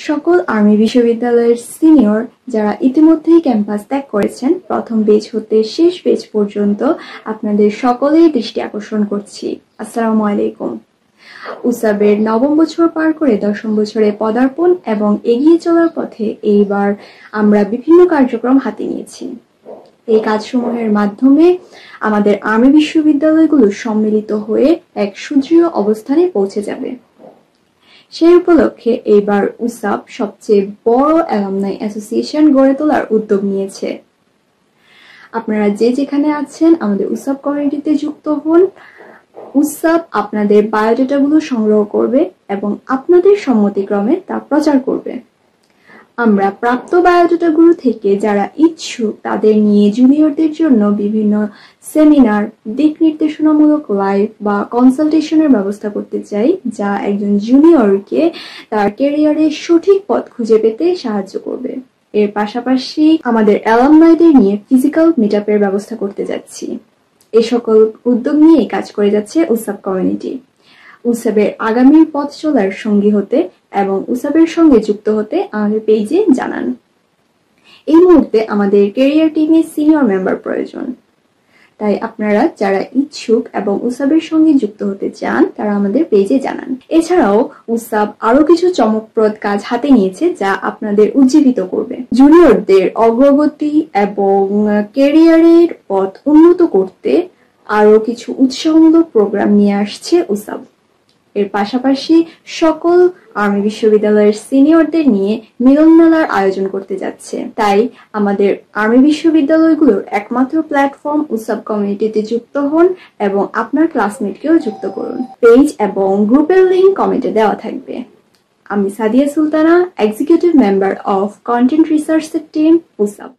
সকল আর্মি বিশ্ববিদ্যালয়ের সিনিয়র যারা ইতিমধ্যেই ক্যাম্পাস ত্যাগ করেছেন, প্রথম বেচ হতে শেষ বেচ পর্যন্ত আপনাদের সকলের দৃষ্টি আকর্ষণ করছি। আসসালামু আলাইকুম। উসাবের নবম বছর পার করে দশম বছরে পদার্পণ এবং এগিয়ে চলার পথে এইবার আমরা বিভিন্ন কার্যক্রম হাতে নিয়েছি। এই কাজসমূহের মাধ্যমে আমাদের আর্মি বিশ্ববিদ্যালয়গুলো সম্মিলিত হয়ে এক সুদৃঢ় অবস্থানে পৌঁছে যাবে। সেই উপলক্ষে এইবার উসাব সবচেয়ে বড় অ্যালামনাই অ্যাসোসিয়েশন গড়ে তোলার উদ্যোগ নিয়েছে। আপনারা যে যেখানে আছেন আমাদের উসাব কমিউনিটিতে যুক্ত হন। উসাব আপনাদের বায়োডাটাগুলো সংগ্রহ করবে এবং আপনাদের সম্মতিক্রমে তা প্রচার করবে। আমরা প্রাপ্ত বায়োডাটাগুলো থেকে যারা ইচ্ছুক তাদের নিয়ে জুনিয়রদের জন্য বিভিন্ন সেমিনার, দিক নির্দেশনামূলক লাইভ বা কনসালটেশনের ব্যবস্থা করতে চাই, যা একজন জুনিয়রকে তার ক্যারিয়ারে সঠিক পথ খুঁজে পেতে সাহায্য করবে। এর পাশাপাশি আমাদের অ্যালামনাইদের নিয়ে ফিজিক্যাল মিটআপের ব্যবস্থা করতে যাচ্ছি। এ সকল উদ্যোগ নিয়ে কাজ করে যাচ্ছে উসাব কমিউনিটি। উসাবের আগামীর পথ চলার সঙ্গী হতে এবং উসাবের সঙ্গে যুক্ত হতে আমাদের পেজে জানান। এই মুহূর্তে আমাদের ক্যারিয়ার টিমে সিনিয়র মেম্বার প্রয়োজন, তাই আপনারা যারা ইচ্ছুক এবং উসাবের সঙ্গে যুক্ত হতে চান তারা আমাদের পেজে জানান। এছাড়াও উসাব আরো কিছু চমকপ্রদ কাজ হাতে নিয়েছে যা আপনাদের উজ্জীবিত করবে। জুনিয়রদের অগ্রগতি এবং ক্যারিয়ারের পথ উন্নত করতে আরো কিছু উৎসাহমূলক প্রোগ্রাম নিয়ে আসছে উসাব। এর পাশাপাশি সকল আর্মি বিশ্ববিদ্যালয়ের সিনিয়রদের নিয়ে মিলন মেলার আয়োজন করতে যাচ্ছে। তাই আমাদের আর্মি বিশ্ববিদ্যালয়গুলোর একমাত্র প্ল্যাটফর্ম উসাব কমিউনিটিতে যুক্ত হন এবং আপনার ক্লাসমেটকেও যুক্ত করুন। পেজ এবং গ্রুপের লিংক কমেন্টে দেওয়া থাকবে। আমি Sadia Sultana, executive member of content research team উসাব।